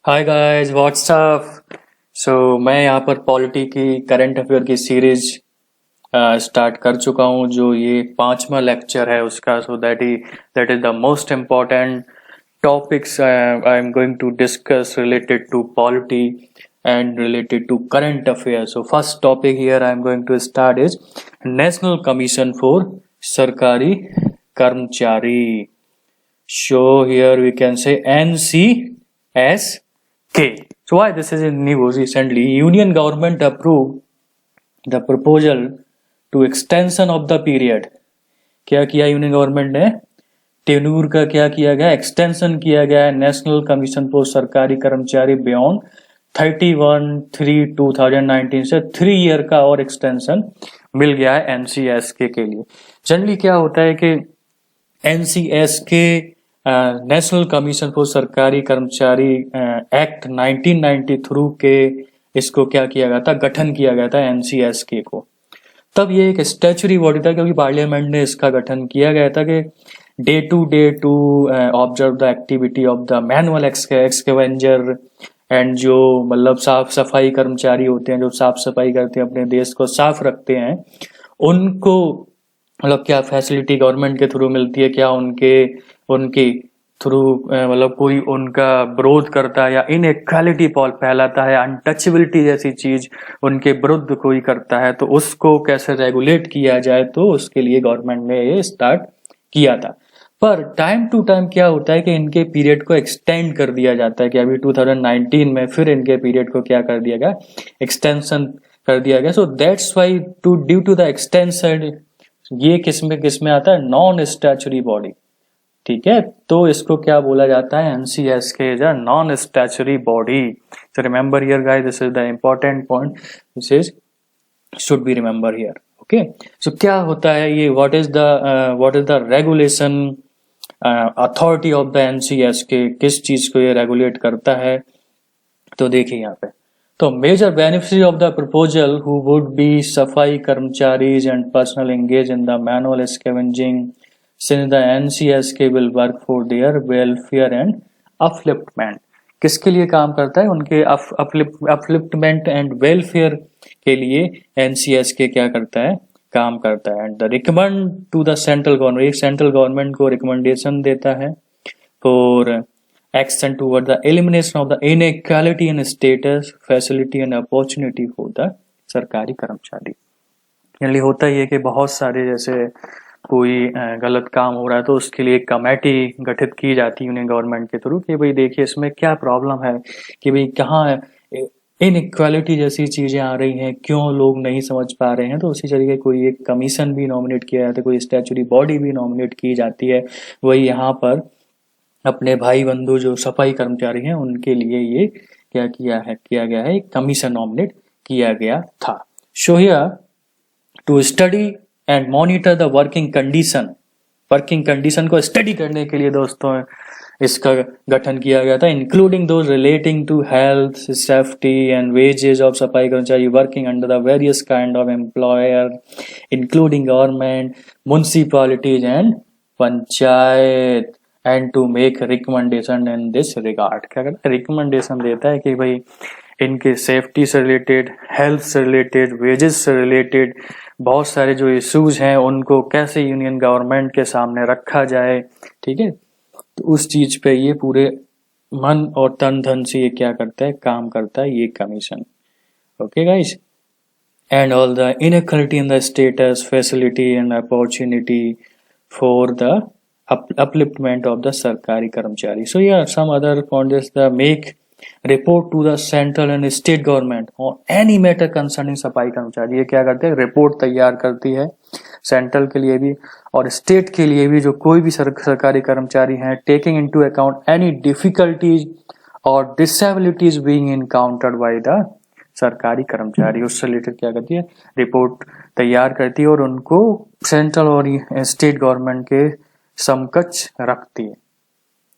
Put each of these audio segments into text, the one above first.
Hi guys what's up. मैं यहाँ पर पॉलिटी की करंट अफेयर की सीरीज स्टार्ट कर चुका हूँ, जो ये 5वां लेक्चर है उसका। That is the most important topics I am going to discuss related to polity and related to current affairs. So first topic here I am going to start is National Commission for Sarkari Karmchari. So here we can say NCSK. So why this is in news recently? Union government approved the proposal to extension of the period. क्या किया union government ने? Tenure का क्या किया गया? Extension किया गया है नेशनल कमीशन फॉर सरकारी कर्मचारी बियॉन्ड 31/3/2019 से 3 ईयर का और एक्सटेंशन मिल गया है एनसीएसके के लिए। जनरली क्या होता है कि एनसीएसके नेशनल कमीशन फॉर सरकारी कर्मचारी एक्ट 1993 के इसको क्या किया गया था? गठन किया गया था एनसीएसके को। तब ये एक स्टैच्यूटरी बॉडी था क्योंकि पार्लियामेंट ने इसका गठन किया गया था कि day to observe the activity of the manual scavenger and जो मतलब साफ सफाई कर्मचारी होते हैं, जो साफ सफाई करते हैं, अपने देश को साफ रखते हैं, उनको मतलब क्या फैसिलिटी गवर्नमेंट के थ्रू मिलती है? क्या उनके थ्रू मतलब कोई उनका विरोध करता है या इनइक्वालिटी फैलाता है, अनटचेबिलिटी जैसी चीज उनके विरुद्ध कोई करता है, तो उसको कैसे रेगुलेट किया जाए, तो उसके लिए गवर्नमेंट ने ये स्टार्ट किया था। पर टाइम टू टाइम क्या होता है कि इनके पीरियड को एक्सटेंड कर दिया जाता है कि अभी 2019 में फिर इनके पीरियड को क्या कर दिया गया? एक्सटेंशन कर दिया गया। So that's why due to the extension ये किसमें आता है? Non statutory body. ठीक है, तो इसको क्या बोला जाता है? NCSK is a non statutory body. So remember here guys, this is the important point, this is should be remember here. Okay, so क्या होता है ये? What is the regulation authority of the NCSK? किस चीज को ये regulate करता है? तो देखिए यहाँ पे, तो major beneficiary of the proposal who would be safai karamcharis and personal engage in the manual scavenging since the NCSK will work for their welfare and upliftment. किसके लिए काम करता है? उनके अपलिफ्टमेंट एंड वेलफेयर के लिए एनसीएसके क्या करता है? काम करता है। And the recommend to the central government, central government को रिकमेंडेशन देता है for action toward the elimination of the inequality in status, facility and opportunity for the sarkari karmachari. Generally होता ही है कि बहुत सारे जैसे कोई गलत काम हो रहा है तो उसके लिए एक कमेटी गठित की जाती है यूनियन गवर्नमेंट के थ्रू कि भाई देखिए इसमें क्या प्रॉब्लम है, कि भाई कहाँ इनइक्वालिटी जैसी चीजें आ रही हैं, क्यों लोग नहीं समझ पा रहे हैं। तो उसी तरीके कोई एक कमीशन भी नॉमिनेट किया जाता है, कोई स्टैच्यूटरी बॉडी भी नॉमिनेट की जाती है। वही यहाँ पर अपने भाई बंधु जो सफाई कर्मचारी हैं उनके लिए ये क्या किया गया है? एक कमीशन नॉमिनेट किया गया था। So here to study and monitor the working condition को स्टडी करने के लिए दोस्तों इसका गठन किया गया था, including those relating to health, safety and wages of safai karmachari working under the various kind of employer including government, municipalities and panchayat, and to make recommendation in this regard. क्या करता है? रिकमेंडेशन देता है कि भाई इनके सेफ्टी से रिलेटेड, हेल्थ से रिलेटेड, वेजेस से रिलेटेड बहुत सारे जो इश्यूज हैं उनको कैसे यूनियन गवर्नमेंट के सामने रखा जाए। ठीक है, तो उस चीज पे ये पूरे मन और तन धन से ये क्या करता है? काम करता है ये commission. Okay guys, and all the inequality in the status, facility and opportunity for the upliftment of the सरकारी कर्मचारी। So yeah, some other points, the make report to the central and state government on any matter concerning सफाई कर्मचारी। ये क्या करते हैं? Report तैयार करती है सेंट्रल के लिए भी और स्टेट के लिए भी, जो कोई भी सरकारी कर्मचारी हैं, taking into account any difficulties और disabilities being encountered by the sarkari karmachari. उससे रिलेटेड क्या करती है? रिपोर्ट तैयार करती है और उनको सेंट्रल और स्टेट गवर्नमेंट के समकक्ष रखती है।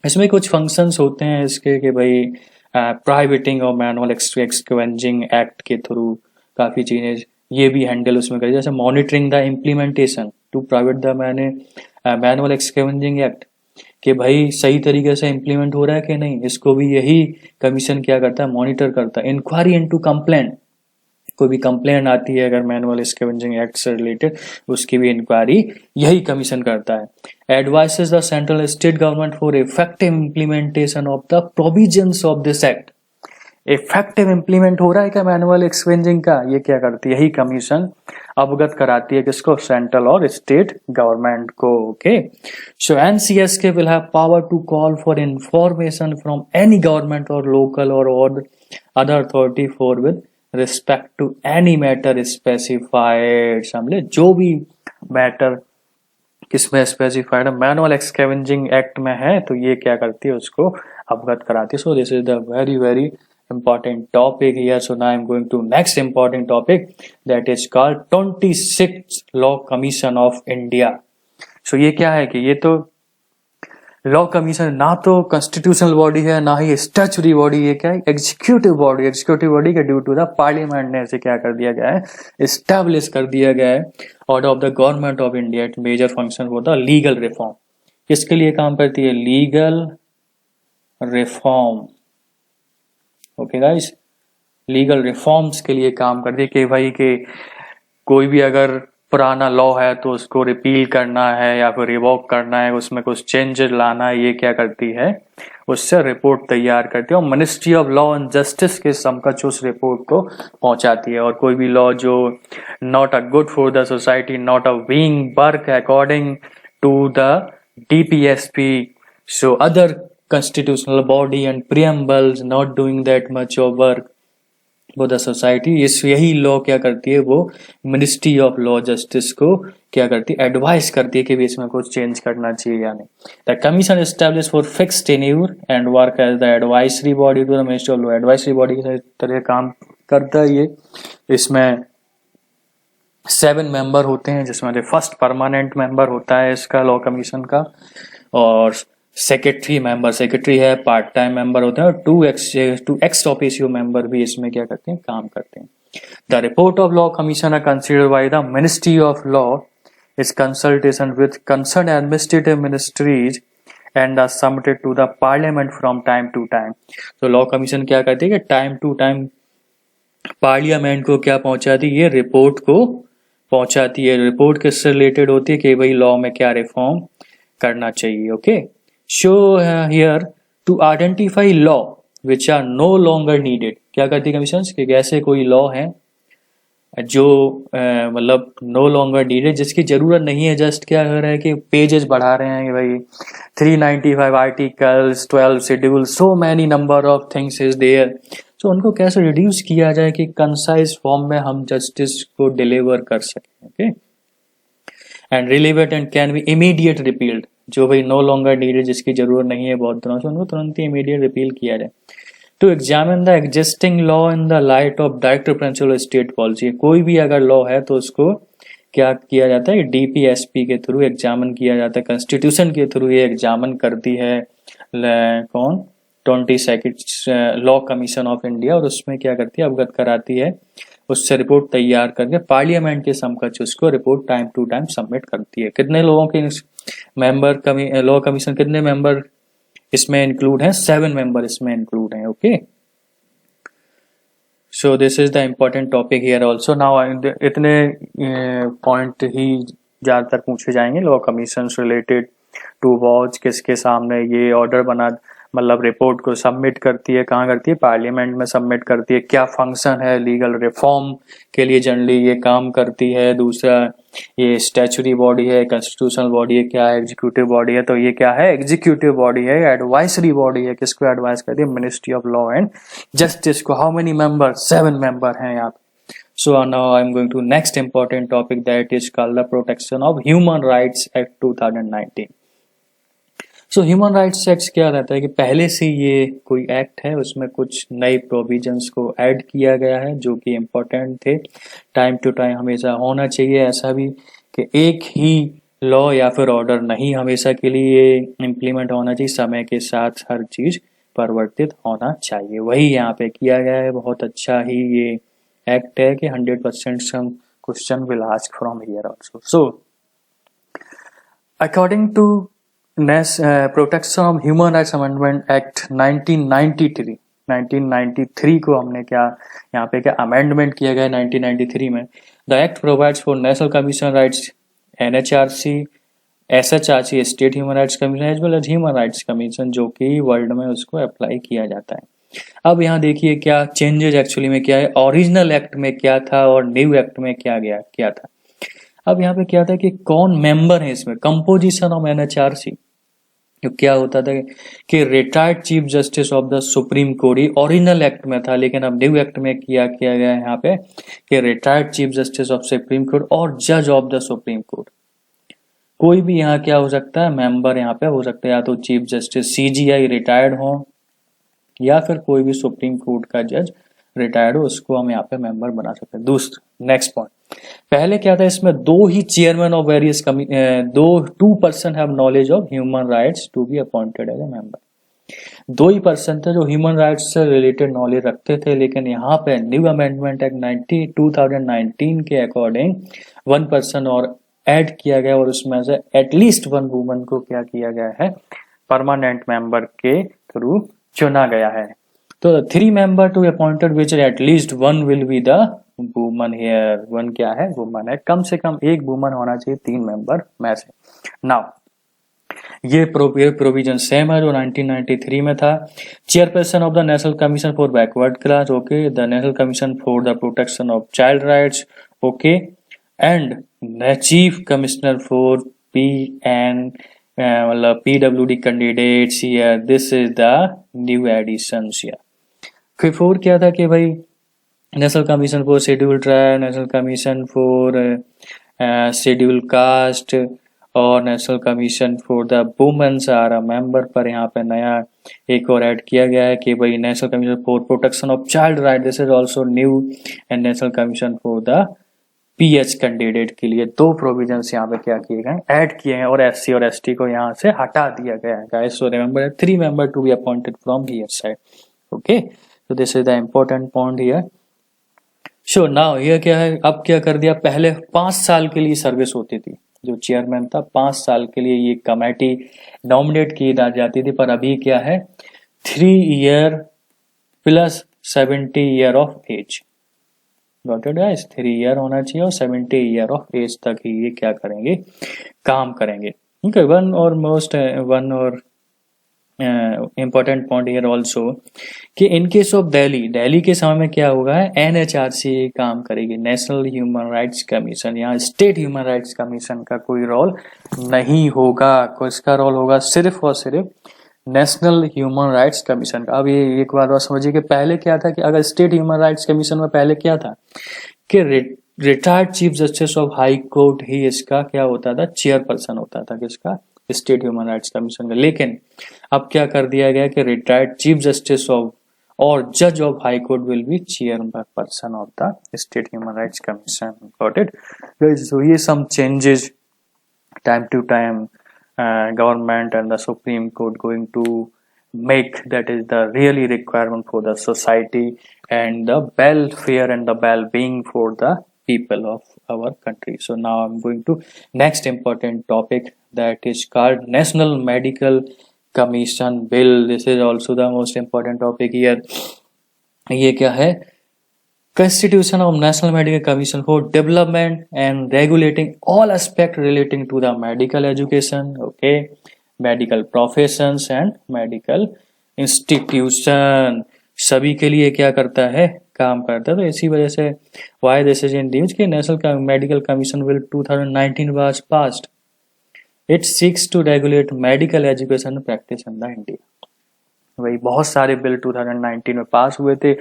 इसमें कुछ फंक्शंस होते हैं इसके कि भाई प्राइवेटिंग और मैनुअल एक्सकेवेंजिंग एक्ट के थ्रू काफ़ी चीज़ें ये भी हैंडल उसमें करी, जैसे monitoring the implementation to prohibit the manual scavenging act, कि भाई सही तरीके से इम्प्लीमेंट हो रहा है कि नहीं, इसको भी यही कमीशन क्या करता है, मॉनिटर करता है। इंक्वायरी इनटू कंप्लेंट, कोई भी कंप्लेंट आती है अगर मैनुअल स्कैवेंजिंग एक्ट से रिलेटेड, उसकी भी इंक्वायरी यही कमीशन करता है। Advices the central state government for effective implementation of the provisions of this act. Effective implement हो रहा है क्या मैनुअल एक्सचेंजिंग का, ये क्या करती है, यही कमीशन अवगत कराती है किसको, सेंट्रल और स्टेट गवर्नमेंट को। Okay, so NCSK will have power to call for information from any government और लोकल और other authority for with respect to any matter specified. समझे, जो भी मैटर किसमें स्पेसिफाइड है, मैनुअल एक्सकैवेंजिंग एक्ट में है, तो ये क्या करती है, उसको अवगत कराती है। सो this is the very very important topic here. So now I'm going to next important topic, that is called 26th Law Commission of India. So ये क्या है कि ये तो लॉ कमीशन ना तो कॉन्स्टिट्यूशनल बॉडी है ना ही स्टैच्यूटरी बॉडी, ये क्या है, एग्जीक्यूटिव बॉडी। एग्जीक्यूटिव बॉडी के ड्यू टू द पार्लियामेंट ने इसे क्या कर दिया गया है, एस्टैब्लिश कर दिया गया है। Order of the government of India, it major function होता है लीगल रिफॉर्म। किसके लिए काम करती है, legal reform. Okay guys, legal reforms के लिए काम करती है कि भाई कि कोई भी अगर पुराना लॉ है तो उसको रिपील करना है या फिर रिवोक करना है, उसमें कुछ चेंजेस लाना है, ये क्या करती है, उससे रिपोर्ट तैयार करती है और ministry of law and justice के समकक्ष उस रिपोर्ट को पहुंचाती है। और कोई भी लॉ जो not a good for the society, not a being work according to the DPSP, so other constitutional body and preambles not doing that much of work for the society, इस यही law क्या करती है, वो ministry of law justice को क्या करती है, एडवाइस करती है कि भी इसमें कुछ चेंज करना चाहिए या नहीं। The commission establish for fix tenure and work as the advisory body to the ministry of law. Advisory body की तरह काम करता है ये। इसमें 7 मेंबर होते हैं, जिसमें फर्स्ट परमानेंट मेंबर होता है इसका लॉ कमीशन का, और सेक्रेटरी मेंबर, सेक्रेटरी है, पार्ट टाइम मेंबर होते हैं, और टू एक्स ऑफिशियो मेंबर भी इसमें क्या करते हैं, काम करते हैं। The report of law commission are considered by the ministry of law is consultation with concern administrative ministries and are submitted to the parliament from time to time. तो law commission क्या करती है कि टाइम टू टाइम पार्लियामेंट को क्या पहुंचाती है, report को पहुंचाती है। रिपोर्ट किससे रिलेटेड होती है कि भाई लॉ में क्या रिफॉर्म करना चाहिए। Okay, show here to identify law which are no longer needed। क्या करती है कमीशन कि ऐसे कोई लॉ है जो मतलब नो लॉन्गर नीडेड, जिसकी जरूरत नहीं है, जस्ट क्या कर रहा है कि पेजेस बढ़ा रहे हैं कि भाई 395 articles, 12 schedule, so many number of things is there. सो उनको कैसे रिड्यूस किया जाए कि कंसाइज फॉर्म में हम जस्टिस को डिलीवर कर सकें। Okay, and relevant and can be immediate repealed. जो भाई नो लॉन्गर नीडेड, जिसकी जरूरत नहीं है बहुत दिनों से, उनको तुरंत ही इमीडिएट रिपील किया जाए। To examine the existing law in the light of director principal state policy. कोई भी अगर लॉ है तो उसको क्या किया जाता है, डीपीएसपी के थ्रू एग्जामिन किया जाता है। कॉन्स्टिट्यूशन के थ्रू ये एग्जामिन करती है कौन, 22nd law commission of India, और उसमें क्या करती है, अवगत कराती है, उससे रिपोर्ट तैयार करके पार्लियामेंट के समकक्ष उसको report time to time submit करती है। कितने लोगों के मेंबर लॉ कमीशन, कितने मेंबर इसमें इंक्लूड हैं, 7 मेंबर इसमें इंक्लूड हैं। Okay, so this is the important topic here also. Now इतने पॉइंट ही ज्यादातर पूछे जाएंगे law commission related to watch, किसके सामने ये ऑर्डर बना, मतलब रिपोर्ट को सबमिट करती है, कहाँ करती है, पार्लियामेंट में सबमिट करती है, क्या फंक्शन है, लीगल रिफॉर्म के लिए जनरली ये काम करती है। दूसरा, ये स्टैच्यूटरी बॉडी है, कॉन्स्टिट्यूशनल बॉडी है, क्या है, एग्जीक्यूटिव बॉडी है, तो ये क्या है, एग्जीक्यूटिव बॉडी है, एडवाइसरी बॉडी है, किसको एडवाइस करती है, ministry of law and justice को। हाउ मेनी मेंबर, 7 मेंबर हैं यहाँ पे। So now I am going to next important topic, that is called the protection of human rights act 2019। सो ह्यूमन राइट्स एक्ट क्या रहता है कि पहले से ये कोई एक्ट है, उसमें कुछ नए प्रोविजंस को ऐड किया गया है जो कि इम्पोर्टेंट थे, टाइम टू टाइम हमेशा होना चाहिए। ऐसा भी कि एक ही लॉ या फिर ऑर्डर नहीं हमेशा के लिए इम्प्लीमेंट होना चाहिए, समय के साथ हर चीज परिवर्तित होना चाहिए। वही यहाँ पे किया गया है। बहुत अच्छा ही ये एक्ट है कि 100% some question will ask from here also. So according to protection of human rights amendment act 1993 को हमने क्या यहाँ पे क्या अमेंडमेंट किया गया 1993 में। The act provides for national commission rights, NHRC, SHRC state human rights commission as well as human rights commission, जो कि वर्ल्ड में उसको अप्लाई किया जाता है। अब यहाँ देखिए क्या चेंजेस एक्चुअली में क्या है, ओरिजिनल एक्ट में क्या था और न्यू एक्ट में क्या था। अब यहाँ पे क्या था कि कौन मेंबर है इसमें, कंपोजिशन ऑफ NHRC। तो क्या होता था कि retired chief justice of the supreme court original act में था, लेकिन अब न्यू एक्ट में किया गया है यहाँ पे कि retired chief justice of supreme court और जज ऑफ द सुप्रीम कोर्ट। कोई भी यहाँ क्या हो सकता है, मेंबर यहाँ पे हो सकता है, या तो चीफ जस्टिस CGI रिटायर्ड हो या फिर कोई भी सुप्रीम कोर्ट का जज रिटायर्ड हो, उसको हम यहाँ पे मेंबर बना सकते हैं। दूसरा नेक्स्ट पॉइंट, पहले क्या था इसमें दो ही chairman of various two person have knowledge of human rights to be appointed as a member. दो ही पर्सन थे जो ह्यूमन राइट्स से रिलेटेड नॉलेज रखते थे, लेकिन यहाँ पे न्यू अमेंडमेंट एक्ट 2019 के अकॉर्डिंग वन पर्सन और ऐड किया गया और उसमें से एटलीस्ट वन वुमन को क्या किया गया है, परमानेंट मेंबर के थ्रू चुना गया है। तो 3 member to appointed which at least one will be the woman here. One क्या है, वुमन है, कम से कम एक वुमन होना चाहिए 3 मेंबर में से। नाउ ये प्रोविजन सेम है जो 1993 में था। Chairperson of the national commission for backward class, okay, the national commission for the protection of child rights, okay, and the chief commissioner for मतलब PWD candidates here, this is the new additions here. फिर 4 क्या था कि भाई national commission for schedule tribe, national commission for schedule caste और national commission for the women's are a member, पर यहाँ पे नया एक और ऐड किया गया है कि भाई national commission for protection of child right, this is also new, and national commission for the PH candidate के लिए 2 प्रोविजंस यहाँ पे क्या किए गए, ऐड किए हैं, और SC और ST को यहाँ से हटा दिया गया है guys. So remember 3 member to be appointed from here side, okay. So this is the important point here. Sure, now here क्या है, अब क्या कर दिया, पहले 5 साल के लिए सर्विस होती थी, जो चेयरमैन था 5 साल के लिए ये कमेटी नॉमिनेट की जाती थी, पर अभी क्या है 3 year plus 70 year of age. Got it guys, 3 year होना चाहिए और 70 ईयर ऑफ एज तक ही ये क्या करेंगे, काम करेंगे। Okay, one और इम्पोर्टेंट पॉइंट हियर ऑल्सो कि इन केस ऑफ दिल्ली के समय में क्या होगा, NHRC काम करेगी, नेशनल ह्यूमन राइट्स कमीशन। यहाँ स्टेट ह्यूमन राइट्स कमीशन का कोई रोल नहीं होगा, इसका रोल होगा सिर्फ और सिर्फ नेशनल ह्यूमन राइट्स कमीशन का। अब ये एक बात और समझिए कि पहले क्या था कि अगर स्टेट ह्यूमन राइट्स कमीशन में पहले क्या था कि retired chief justice of high court ही इसका क्या होता था, चेयरपर्सन होता था किसका, स्टेट ह्यूमन राइट्स कमीशन का। लेकिन अब क्या कर दिया गया कि रिटायर्ड चीफ जस्टिस ऑफ और जज of high court will be chairperson of the state human rights commission. Got it. So ये some changes time to time government and the Supreme Court going to make, that is the really requirement for the society and the welfare and the well-being for the people of our country. So now I'm going to next important topic, that is called National Medical Commission Bill. This is also the most important topic here. ये क्या है, Constitution of National Medical Commission for development and regulating all aspects relating to the medical education, okay, medical professions and medical institution, सभी के लिए क्या करता है, काम करता है। तो इसी वजह से why this is introduced कि National Medical Commission Bill 2019 was passed. It seeks to regulate medical education practice in the India. वही बहुत सारे बिल 2019 में पास हुए थे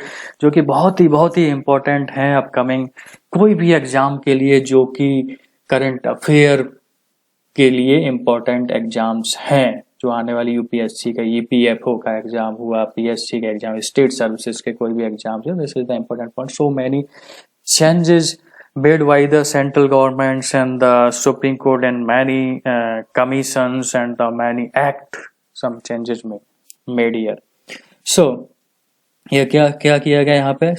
जो कि बहुत ही इम्पोर्टेंट हैं अपकमिंग कोई भी एग्जाम के लिए, जो कि करंट अफेयर के लिए इम्पोर्टेंट एग्जाम्स हैं, जो आने वाली UPSC का EPFO का एग्जाम हुआ, PSC का एग्जाम, स्टेट सर्विसेज के कोई भी एग्जाम है, this is the important point. So many changes made by the central governments and the Supreme Court and many commissions and the many act, some changes made here. So ये क्या किया गया यहाँ पे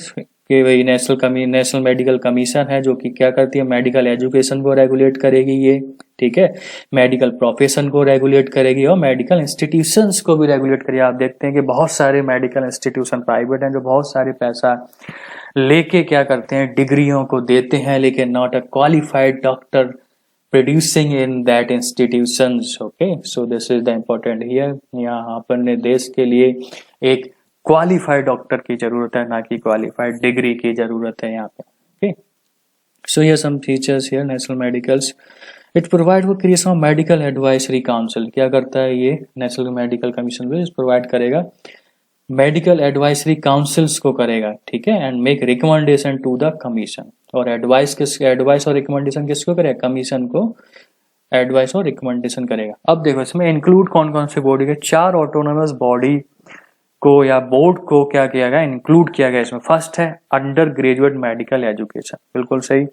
कि भाई नेशनल मेडिकल कमीशन है जो कि क्या करती है, मेडिकल एजुकेशन को रेगुलेट करेगी ये, ठीक है, मेडिकल प्रोफेशन को रेगुलेट करेगी और मेडिकल इंस्टीट्यूशंस को भी रेगुलेट करेगी। आप देखते हैं कि बहुत सारे मेडिकल इंस्टीट्यूशन प्राइवेट हैं जो बहुत सारे पैसा लेके क्या करते हैं, डिग्रियों को देते हैं, लेकिन not a qualified doctor producing in that institutions. Okay, so this is the important here. यहाँ अपन देश के लिए एक क्वालिफाइड डॉक्टर की जरूरत है, ना कि क्वालिफाइड डिग्री की जरूरत है यहाँ पे। Okay, so here some features here national medicals. It provide वो creation of medical advisory council. क्या करता है ये नेशनल मेडिकल कमीशन भी प्रोवाइड करेगा, मेडिकल एडवाइजरी काउंसिल्स को करेगा, ठीक है, and make recommendation to the commission. और एडवाइस और रिकमेंडेशन किसको करेगा, कमीशन को एडवाइस और रिकमेंडेशन करेगा। अब देखो इसमें इंक्लूड कौन कौन से बॉडी के, 4 ऑटोनोमस बॉडी को या बोर्ड को क्या किया गया, इंक्लूड किया गया इसमें। फर्स्ट है अंडर ग्रेजुएट मेडिकल एजुकेशन, बिल्कुल सही।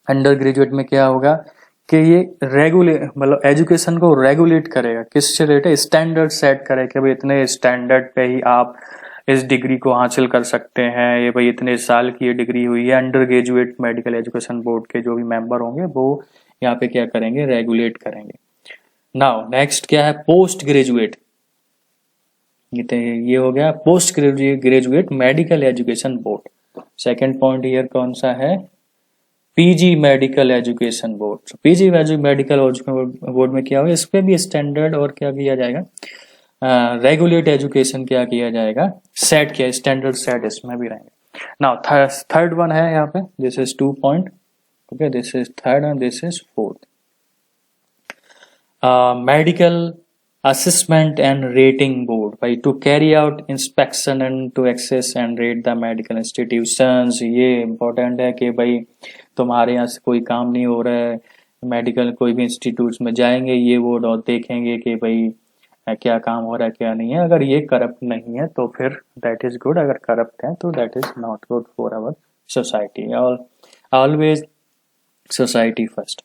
अंडर ग्रेजुएट में क्या होगा कि ये मतलब एजुकेशन को रेगुलेट करेगा, किससे रिलेटेड, स्टैंडर्ड सेट करे कि भाई इतने स्टैंडर्ड पे ही आप इस डिग्री को हासिल कर सकते हैं, ये भाई इतने साल की ये डिग्री हुई है। Under graduate medical education board के जो भी मेंबर होंगे वो यहाँ पे क्या करेंगे, रेगुलेट करेंगे। नाउ नेक्स्ट क्या है, पोस्ट ग्रेजुएट। ये हो गया post graduate medical education board. Second point here कौन सा है, PG medical education board. PG medical board में क्या होगा, इस पे भी स्टैंडर्ड और क्या किया जाएगा, रेगुलेट एजुकेशन क्या किया जाएगा, सेट किया, स्टैंडर्ड सेट इसमें भी रहेंगे। नाउ थर्ड वन है यहाँ पे, this is 2 point, okay, this is third and this is fourth. Medical assessment and rating board by to carry out inspection and to access and rate the medical institutions। ये important है कि भाई तुम्हारे यहाँ से कोई काम नहीं हो रहा है, मेडिकल कोई भी इंस्टीट्यूट में जाएंगे ये वो देखेंगे कि भाई क्या काम हो रहा है क्या नहीं है। अगर ये करप्ट नहीं है तो फिर दैट इज गुड, अगर करप्ट है तो that is not good for our society. Always society first.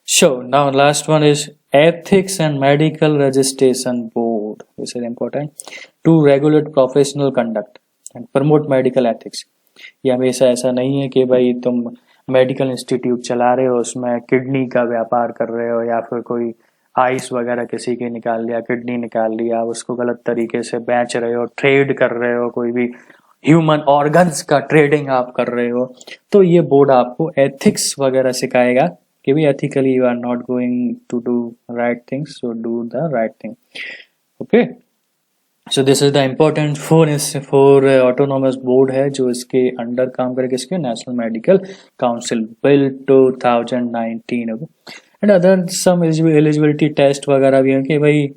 So now last one is ethics and medical registration board. This is important to regulate professional conduct and promote medical ethics। ये हमेशा ऐसा नहीं है कि भाई तुम medical institute चला रहे हो, उसमें किडनी का व्यापार कर रहे हो या फिर कोई आइस वगैरह किसी की निकाल लिया, किडनी निकाल लिया, उसको गलत तरीके से बेच रहे हो, ट्रेड कर रहे हो, कोई भी ह्यूमन ऑर्गन्स का ट्रेडिंग आप कर रहे हो, तो ये बोर्ड आपको एथिक्स वगैरह सिखाएगा कि भी ethically you are not going to do right things, so do the right thing। okay, so this is the important for autonomous board है जो इसके अंडर काम करेगा, इसके national medical council bill 2019। And other some eligibility test वगैरह भी है कि भाई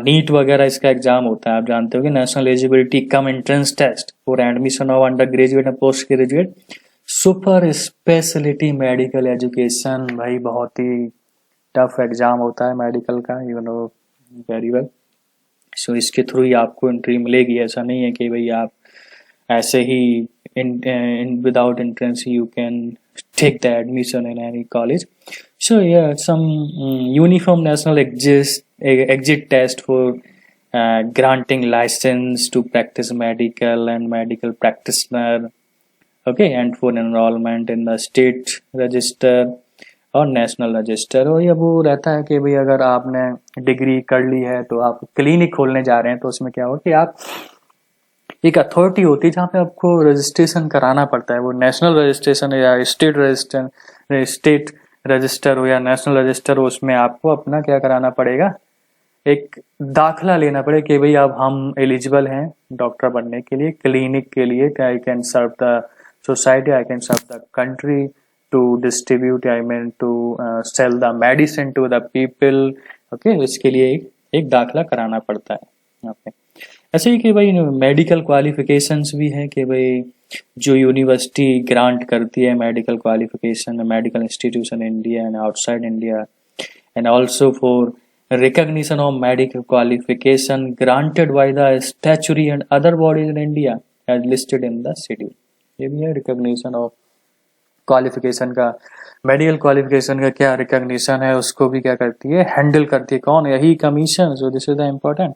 नीट वगैरह इसका एग्जाम होता है, आप जानते हो कि national eligibility cum entrance test for admission of under graduate and post graduate super speciality medical education. भाई बहुत ही टफ एग्जाम होता है मेडिकल का, you know very well. So इसके थ्रू ही आपको एंट्री मिलेगी, ऐसा नहीं है कि भाई आप ऐसे ही without entrance you can take the admission in any college. So yeah, some uniform national exit test for granting license to practice medical and medical practitioner, okay, and for enrollment in the state register और national register. और ये वो रहता है कि भाई अगर आपने डिग्री कर ली है तो आप क्लिनिक खोलने जा रहे हैं, तो उसमें क्या होगा कि आप एक अथॉरिटी होती है जहाँ पे आपको रजिस्ट्रेशन कराना पड़ता है, वो नेशनल रजिस्ट्रेशन या स्टेट रजिस्टर हो या नेशनल रजिस्टर हो, उसमें आपको अपना क्या कराना पड़ेगा, एक दाखला लेना पड़ेगा कि भाई अब हम एलिजिबल हैं डॉक्टर बनने के लिए, क्लिनिक के लिए, I can serve the society, I can serve the country, to distribute, I mean to sell the medicine to the people. Okay, इसके लिए एक दाखला कराना पड़ता है यहाँ पे। ऐसे ही कि भाई मेडिकल क्वालिफिकेशंस भी है कि भाई जो यूनिवर्सिटी ग्रांट करती है medical qualification, medical institution India and outside India, and also for recognition of medical qualification granted by the statutory and other bodies in India as listed in the schedule. ये भी है recognition of qualification का, medical qualification का क्या recognition है उसको भी क्या करती है, हैंडल करती है, कौन, यही commission. So this is the important.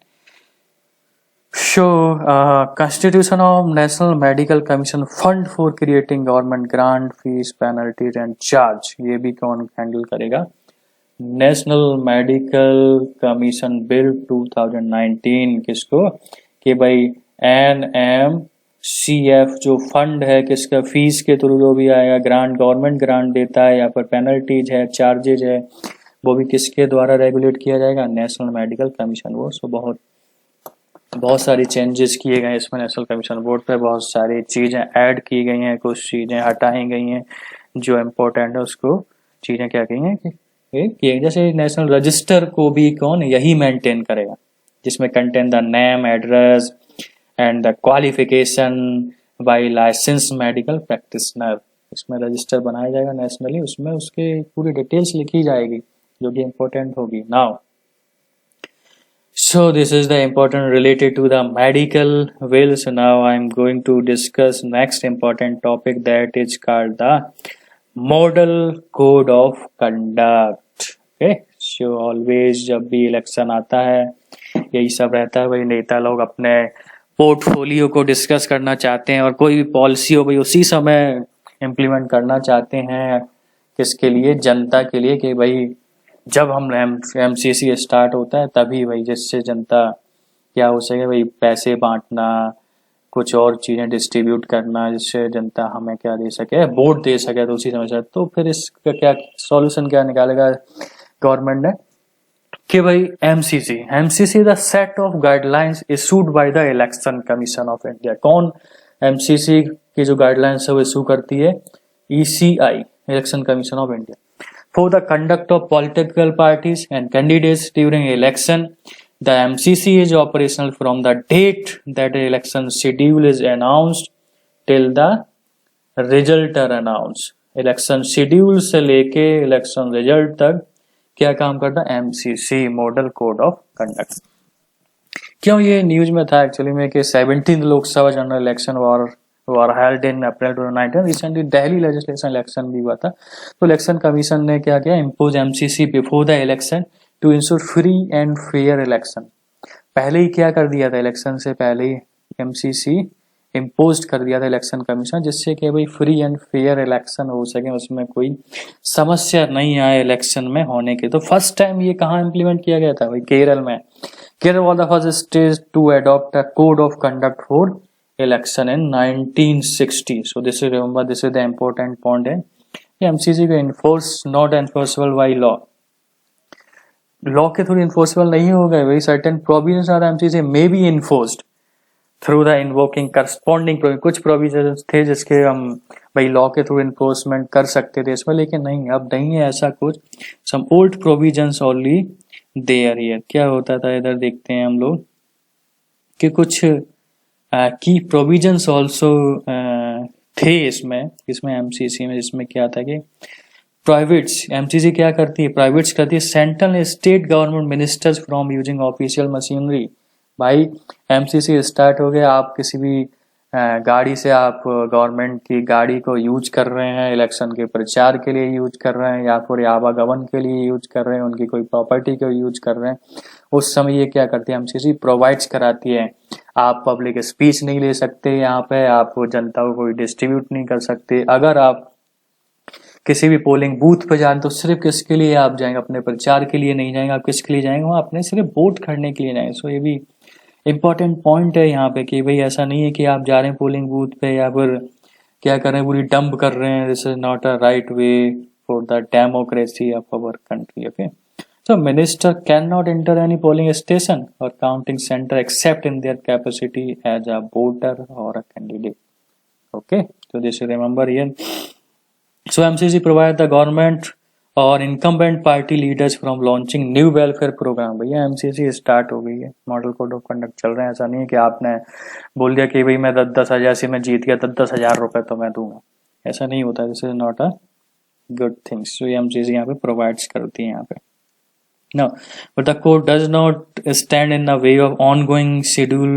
So, Constitution of National Medical Commission fund for creating government grant, fees, penalties and charge, ये भी कौन हैंडल करेगा? नेशनल मेडिकल कमीशन बिल 2019 किसको कि भाई NMCF जो फंड है किसका फीस के थ्रू जो भी आएगा ग्रांट गवर्नमेंट ग्रांट देता है या फिर पेनल्टीज है चार्जेज है वो भी किसके द्वारा रेगुलेट किया जाएगा? National medical commission board. So बहुत सारी चेंजेस किए गए इसमें नेशनल कमीशन बोर्ड पे, बहुत सारी चीज़ें ऐड की गई हैं, कुछ चीज़ें हटाई गई हैं जो इम्पोर्टेंट है उसको चीज़ें क्या कही हैं कि जैसे नेशनल रजिस्टर को भी कौन यही मेंटेन करेगा जिसमें contain the name address and the qualification by licence medical practitioner, इसमें रजिस्टर बनाया जाएगा नेशनली, उसमें उसके पूरी डिटेल्स लिखी जाएगी जो कि इम्पोर्टेंट होगी। Now so this is the important related to the medical will. So now I am going to discuss next important topic that is called the model code of conduct. Okay, so always जब भी election आता है यही सब रहता है भाई, नेता लोग अपने पोर्टफोलियो को डिस्कस करना चाहते हैं और कोई भी पॉलिसी हो भाई उसी समय इम्प्लीमेंट करना चाहते हैं किसके लिए? जनता के लिए, कि भाई जब हम MCC स्टार्ट होता है तभी भाई जिससे जनता क्या हो सके भाई पैसे बांटना कुछ और चीज़ें डिस्ट्रीब्यूट करना जिससे जनता हमें क्या दे सके वोट दे सके, तो उसी समय से तो फिर इसका क्या सॉल्यूशन क्या निकालेगा गवर्नमेंट ने कि भाई MCC the set of guidelines issued by the election commission of India. कौन MCC की जो गाइडलाइंस है वो इशू करती है? ECI election commission of India for the conduct of political parties and candidates during election. The MCC is operational from the date that the election schedule is announced till the result are announced. Election schedule से लेके election result तक क्या काम करता है? MCC model code of conduct. क्यों ये news में था एक्चुअली में कि 17th Lok Sabha general election were held in April 2019। Recently Delhi legislation election भी हुआ था, तो इलेक्शन कमीशन ने क्या किया? Impose MCC before the election to ensure free and fair election. पहले ही क्या कर दिया था? इलेक्शन से पहले ही MCC इम्पोज कर दिया था इलेक्शन कमीशन, जिससे कि भाई फ्री एंड फेयर इलेक्शन हो सके, उसमें कोई समस्या नहीं आए इलेक्शन में होने के। तो फर्स्ट टाइम ये कहाँ इम्प्लीमेंट किया गया था भाई? केरल में। Kerala was the first state to adopt a code of conduct for election in 1960. So this is, remember, this is the important point है MCC को enforce not enforceable by law, law के थ्रू enforceable नहीं होगा भाई। certain provisions are MCC may be enforced through the invoking corresponding provisions। कुछ provisions थे जिसके हम भाई लॉ के थ्रू enforcement कर सकते थे इसमें, लेकिन नहीं, अब नहीं है ऐसा कुछ। some old provisions only there here। क्या होता था इधर देखते हैं हम लोग कि कुछ की प्रोविजंस ऑल्सो थे इसमें MCC में, जिसमें क्या था कि प्राइवेट्स MCC क्या करती है? प्राइवेट्स करती है central state government ministers from using official machinery. भाई MCC स्टार्ट हो गया, आप किसी भी गाड़ी से आप गवर्नमेंट की गाड़ी को यूज कर रहे हैं, इलेक्शन के प्रचार के लिए यूज कर रहे हैं या फिर आवागमन के लिए यूज कर रहे हैं, उनकी कोई प्रॉपर्टी को यूज कर रहे हैं, उस समय ये क्या करती है MCC प्रोवाइड्स कराती है। आप पब्लिक स्पीच नहीं ले सकते यहाँ पे, आप जनता को कोई डिस्ट्रीब्यूट नहीं कर सकते। अगर आप किसी भी पोलिंग बूथ पे जाएं तो सिर्फ किसके लिए आप जाएंगे? अपने प्रचार के लिए नहीं जाएंगे, आप किसके लिए जाएंगे? वहाँ अपने सिर्फ वोट करने के लिए जाएंगे। सो ये भी इम्पोर्टेंट पॉइंट है यहाँ पे कि भाई ऐसा नहीं है कि आप जा रहे हैं पोलिंग बूथ पे या फिर क्या कर रहे हैं पूरी डंप कर रहे हैं। This is not a right way for the democracy of our country. Okay, so minister cannot enter any polling station or counting center except in their capacity as a voter or a candidate. Okay, so this you remember here. So MCC provide the government और incumbent party leaders from launching new welfare program। भैया MCC start हो गई है, model code of conduct चल रहे हैं। ऐसा नहीं है कि आपने बोल दिया कि भाई मैं 10,000 से मैं जीत गया 10,000 रुपए तो मैं दूंगा, ऐसा नहीं होता। This is not a good things. तो MCC यहाँ पे प्रोवाइड्स करती है यहाँ पे। Now, but the code does not stand in the way of ongoing schedule,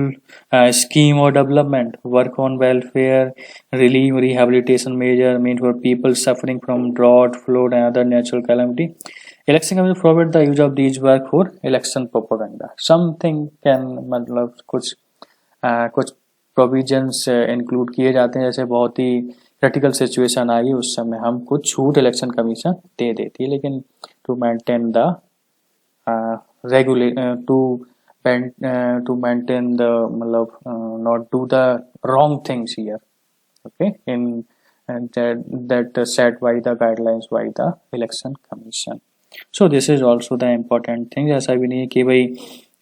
scheme or development. Work on welfare, relief, rehabilitation measure meant for people suffering from drought, flood, and other natural calamity. Election Commission prohibit the use of these work for election propaganda. Something can मतलब कुछ कुछ provisions include किए जाते हैं, जैसे बहुत ही critical situation आई उस समय हम कुछ छूट इलेक्शन कमीशन दे देती है, लेकिन to maintain the regula to maintain the मतलब not do the wrong things here, okay, in and that set by the guidelines by the election commission. So this is also the important thing. ऐसा भी नहीं है कि भाई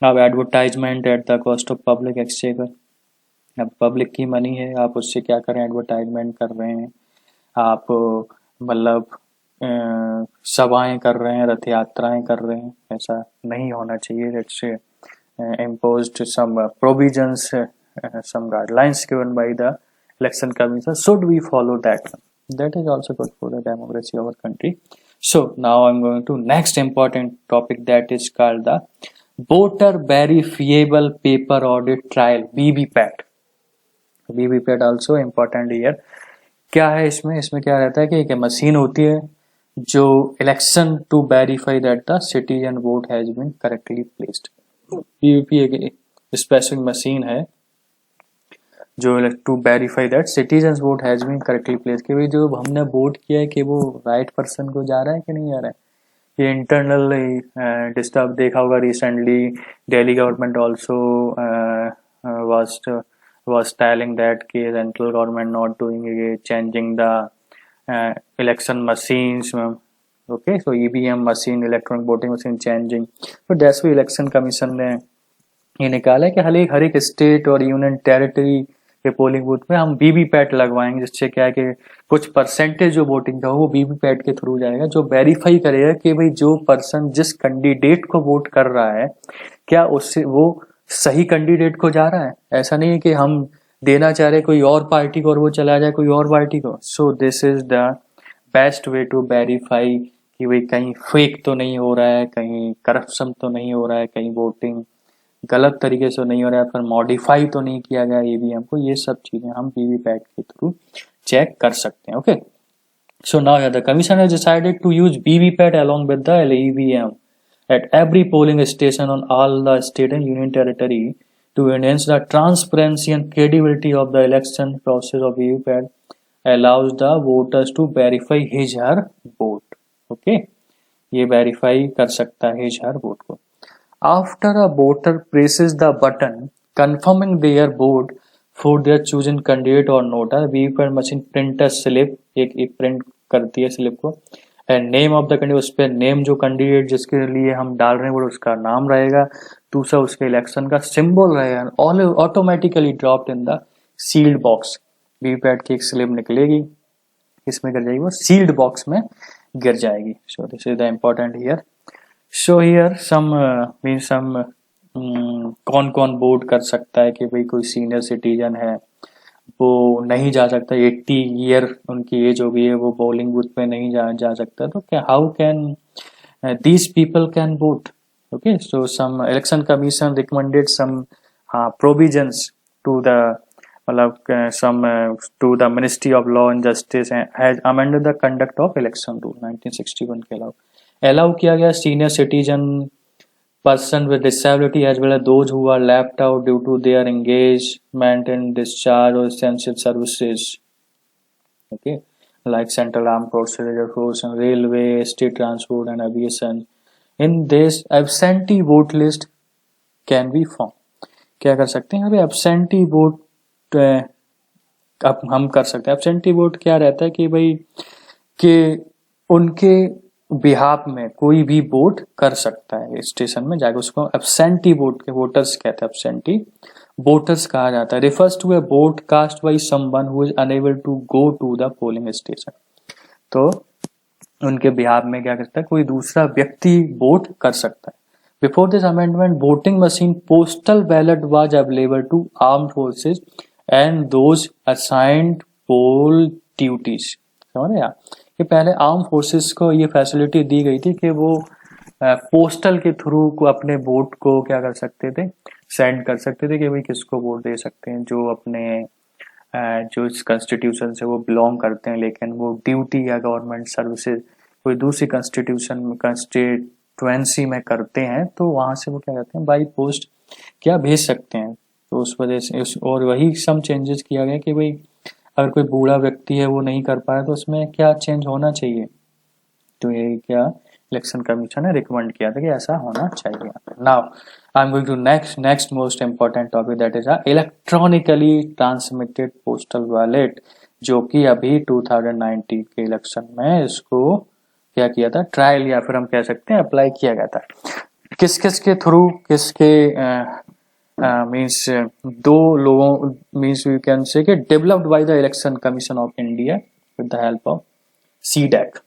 आप advertisement at the cost of public exchequer, अब public की money है, आप उससे क्या करें, एडवर्टाइजमेंट कर रहे हैं आप, मतलब सभाएं कर रहे हैं, रथ यात्राएं कर रहे हैं, ऐसा नहीं होना चाहिए. It's imposed some provisions, some guidelines given by the election commission. Should we follow that one? That is also good for the democracy of our country. So now I'm going to next important topic, that is called the voter verifiable paper audit trial, VVPAT. VVPAT also important here. क्या है इसमें क्या रहता है कि एक machine होती है जो election to verify that the citizen vote has been correctly placed. PVP एक स्पेसिफिक मशीन है जो to verify that citizen vote has been correctly place, कि भाई जो हमने वोट किया है कि वो राइट पर्सन को जा रहा है कि नहीं जा रहा है. ये इंटरनल डिस्टर्ब देखा होगा recently, Delhi government also was telling that कि central government not doing changing the election machines. Okay, so EVM machine, electronic voting machine changing. तो दैट्स व्हाई इलेक्शन कमीशन ने ये निकाला है कि हर एक स्टेट और यूनियन टेरिटरी के पोलिंग बूथ में हम वीवीपैट लगवाएंगे, जिससे क्या है कि कुछ परसेंटेज जो वोटिंग का हो वो वीवीपैट के थ्रू जाएगा, जो वेरीफाई करेगा कि भाई जो पर्सन जिस कैंडिडेट को वोट कर रहा है क्या उससे वो सही कैंडिडेट को जा रहा है. ऐसा नहीं है कि हम देना चाह रहे कोई और पार्टी को और वो चला जाए कोई और पार्टी को. So this is the best way to verify कि भाई कहीं फेक तो नहीं हो रहा है, कहीं करप्शन तो नहीं हो रहा है, कहीं वोटिंग गलत तरीके से नहीं हो रहा है, फिर मॉडिफाई तो नहीं किया गया ईवीएम को. ये सब चीजें हम वीवीपैट के थ्रू चेक कर सकते हैं. Okay, so now the commission has decided to use VVPAT along with the EVM at every polling station on all the state and union territory to enhance the transparency and credibility of the election process. Of VVPAT allows the voters to verify his her vote. Okay, ये verify कर सकता है his her vote को. After a voter presses the button confirming their vote for their chosen candidate or not, VVPAT machine print a slip, एक print करती है slip को, and name of the candidate, उस पर नेम जो candidate जिसके लिए हम डाल रहे हैं वो उसका नाम रहेगा, दूसरा उसके इलेक्शन का सिंबल रहेगा, all automatically dropped in the sealed box. VVPAT की एक स्लिप निकलेगी, इसमें गिर जाएगी, वो सील्ड बॉक्स में गिर जाएगी. So this is the important here. So here some कौन कौन वोट कर सकता है कि भाई कोई सीनियर सिटीजन है वो नहीं जा सकता, 80 ईयर उनकी एज हो गई है, वो पोलिंग बूथ पे नहीं जा सकता. तो क्या how can these people can vote. Okay, so some election commission recommended some provisions to the मतलब some to the ministry of law and justice has amended the conduct of election rule 1961 के allow किया गया senior citizen person with disability as well as those who are left out due to their engagement in discharge or essential services, okay, like central armed forces, air force, and railway, state transport, and aviation. In this, absentee vote list can be formed. क्या कर सकते हैं अभी absentee vote अब हम कर सकते हैं. absentee vote क्या रहता है कि भाई कि उनके बिहाफ में कोई भी वोट कर सकता है स्टेशन में जाकर, उसको एब्सेंटी वोट के वोटर्स कहते हैं, एब्सेंटी वोटर्स कहा जाता है. Refers to a vote cast by someone who is unable to go to the polling station. तो उनके बिहाफ में क्या करता है, कोई दूसरा व्यक्ति वोट कर सकता है. Before this amendment voting machine postal ballot was available to armed forces and those assigned poll duties. समझ रहे आप कि पहले आर्म फोर्सेस को ये फैसिलिटी दी गई थी कि वो पोस्टल के थ्रू को अपने वोट को क्या कर सकते थे, सेंड कर सकते थे कि भाई किसको वोट दे सकते हैं जो अपने जो इस कॉन्स्टिट्यूशन से वो बिलोंग करते हैं, लेकिन वो ड्यूटी या गवर्नमेंट सर्विसेज कोई दूसरी कॉन्स्टिट्यूशन में कंस्टिट्यूएंसी में करते हैं, तो वहां से वो क्या करते हैं बाई पोस्ट क्या भेज सकते हैं. तो उस वजह से और वही सम चेंजेस किया गया कि भाई अगर कोई बूढ़ा व्यक्ति है वो नहीं कर पाया तो उसमें क्या चेंज होना चाहिए, तो ये क्या इलेक्शन कमीशन ने रिकमेंड किया था कि ऐसा होना चाहिए। Now I am going to next most important topic, that is electronically transmitted postal ballot, जो कि अभी 2019 के इलेक्शन में इसको क्या किया था, ट्रायल या फिर हम कह सकते हैं अप्लाई किया गया था। किस किस के थ्रू, किसके मीन्स दो लोगों, मीन्स वी कैन से कि developed by the election commission of India with the help of CDAC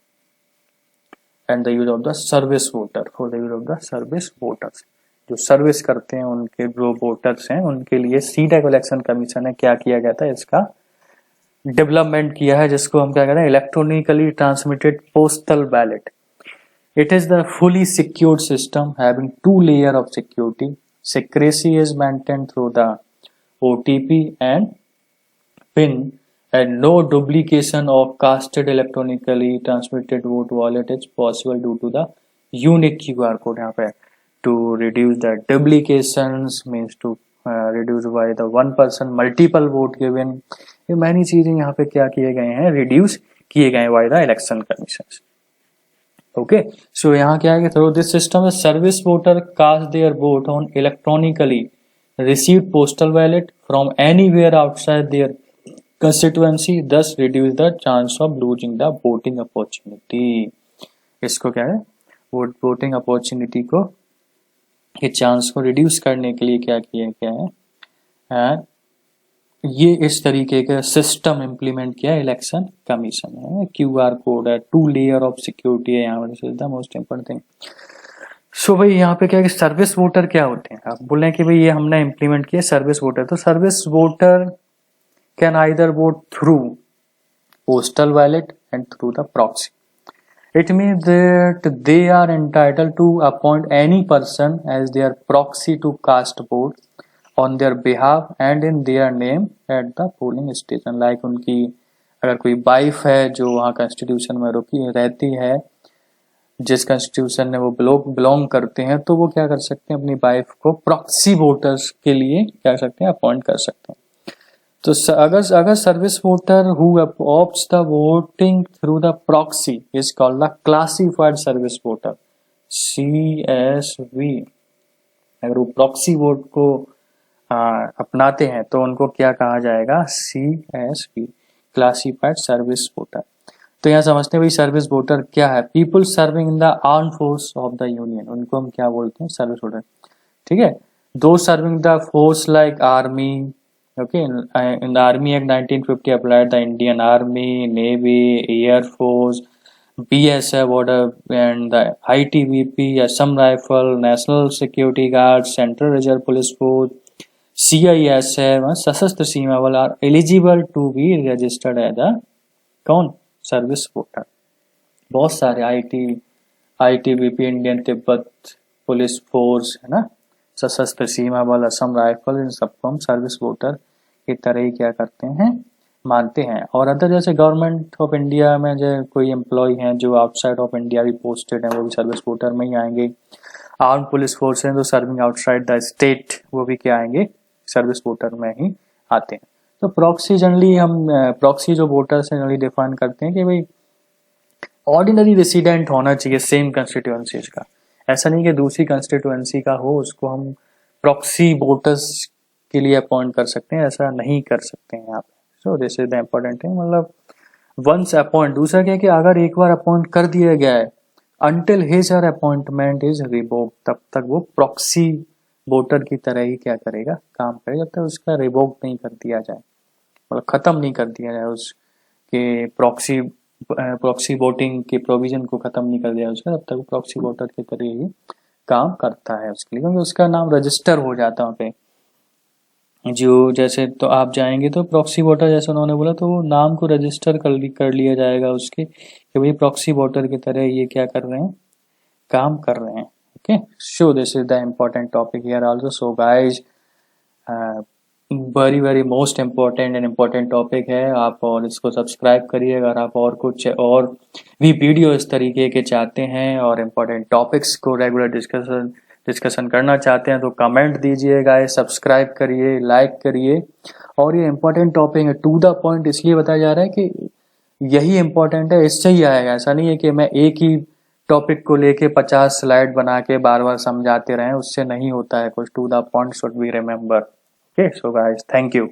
and the use of the service voter, for the use of the service voters, जो service करते हैं उनके जो voters हैं उनके लिए CDAC election commission ने क्या किया गया था, इसका डेवलपमेंट किया है, जिसको हम क्या कहते हैं electronically transmitted postal ballot. It is the fully secured system having 2 layers of security. Secrecy is maintained through the OTP and PIN, and no duplication of casted electronically transmitted vote wallet is possible due to the unique QR code यहाँ पे, to reduce the duplications, means to reduce by the one person multiple vote given. ये many चीजें यहाँ पे क्या किए गए हैं, reduce किए गए by the election commissions. Okay, so यहाँ क्या है कि through this system service voter cast their vote on electronically received postal ballot from anywhere outside their constituency, this reduce the chance of losing the voting opportunity. इसको क्या है, voting opportunity को, ये chance को रिड्यूस करने के लिए क्या किया गया है, ये इस तरीके का सिस्टम इम्प्लीमेंट किया इलेक्शन कमीशन है। QR कोड है, 2 लेयर ऑफ सिक्योरिटी है यहाँ पर, द मोस्ट इम्पोर्टेंट थिंग। सो भाई यहाँ पे क्या है कि सर्विस वोटर क्या होते हैं, आप बोल रहे हैं कि भाई ये हमने इम्प्लीमेंट किया सर्विस वोटर, तो service voter can either vote through postal ballot and through the proxy. It means that they are entitled to appoint any person as their proxy to cast vote on their behalf and in their name at the polling station। like उनकी अगर कोई wife है जो वहाँ constitution में रुकी रहती है, जिस कॉन्स्टिट्यूशन में वो बिलोंग करते हैं, तो वो क्या कर सकते हैं, अपनी वाइफ को प्रॉक्सी वोटर्स के लिए क्या कर सकते हैं, अपॉइंट कर सकते हैं। तो अगर service voter who opts the voting through the proxy is called the classified service voter, CSV। अगर वो प्रॉक्सी वोट को अपनाते हैं तो उनको क्या कहा जाएगा, CSV, क्लासिफाइड सर्विस वोटर। तो यहाँ समझते हैं भाई सर्विस वोटर क्या है, people serving in the arm force of the union, उनको हम क्या बोलते हैं, सर्विस वोटर। ठीक है, दो serving the force like army, okay, in the army act 1950 applied the Indian army, navy, air force, BSF order and the ITBP, Assam Rifle, National Security Guard, Central Reserve Police Force, CISF, सशस्त्र सीमा बल are eligible to be registered as a कौन, service voter. बहुत सारे ITBP, Indian Tibet police force है ना, सशस्त्र सीमा बल, Assam rifle, इन सबको हम सर्विस वोटर की तरह ही क्या करते हैं, मानते हैं। और अदर जैसे गवर्नमेंट ऑफ इंडिया में जो कोई एम्प्लॉय हैं जो आउटसाइड ऑफ इंडिया भी पोस्टेड हैं, वो भी सर्विस वोटर में ही आएंगे। आर्म पुलिस फोर्स हैं जो सर्विंग आउटसाइड द स्टेट, वो भी क्या आएंगे, सर्विस वोटर में ही आते हैं। तो प्रॉक्सी जनरली हम प्रॉक्सी जो वोटर से जनरली डिफाइन करते हैं कि भाई ऑर्डिनरी रेसिडेंट होना चाहिए सेम कंस्टिट्यूएंसीज का, ऐसा नहीं कि दूसरी कंस्टिट्यूएंसी का हो उसको हम प्रॉक्सी वोटर्स के लिए अपॉइंट कर सकते हैं, ऐसा नहीं कर सकते हैं यहाँ पे। सो this is the important thing, मतलब वंस अपॉइंट। दूसरा क्या है कि अगर एक बार अपॉइंट कर दिया गया है, अंटिल हिज और अपॉइंटमेंट इज रिवोक, तब तक वो प्रॉक्सी वोटर की तरह ही क्या करेगा, काम करेगा, जब तक उसका रिवोक नहीं कर दिया जाए, मतलब खत्म नहीं कर दिया जाए उसके प्रॉक्सी वोटिंग के प्रोविजन को खत्म नहीं कर दिया उसका, तब तक प्रॉक्सी वोटर की तरह ही काम करता है उसके लिए, क्योंकि उसका नाम रजिस्टर हो जाता है वहाँ पे। जो जैसे तो आप जाएंगे तो प्रॉक्सी वोटर जैसे उन्होंने बोला, तो वो नाम को रजिस्टर कर लिया जाएगा उसके कि भाई प्रॉक्सी वोटर की तरह ये क्या कर रहे हैं, काम कर रहे हैं। Okay, so this is the important topic here also. So guys very very most important and important topic है, आप और इसको सब्सक्राइब करिए अगर आप और कुछ और भी वीडियो इस तरीके के चाहते हैं और इम्पोर्टेंट टॉपिक्स को रेगुलर डिस्कशन करना चाहते हैं तो कमेंट दीजिए गाइस, सब्सक्राइब करिए, लाइक करिए। और ये इंपॉर्टेंट टॉपिक है, टू द पॉइंट इसलिए बताया जा रहा है कि यही इंपॉर्टेंट है, इससे ही आएगा। ऐसा नहीं है कि मैं एक ही टॉपिक को लेके 50 स्लाइड बना के बार बार समझाते रहें, उससे नहीं होता है कुछ। To the point should be remember. Okay, so guys, thank you.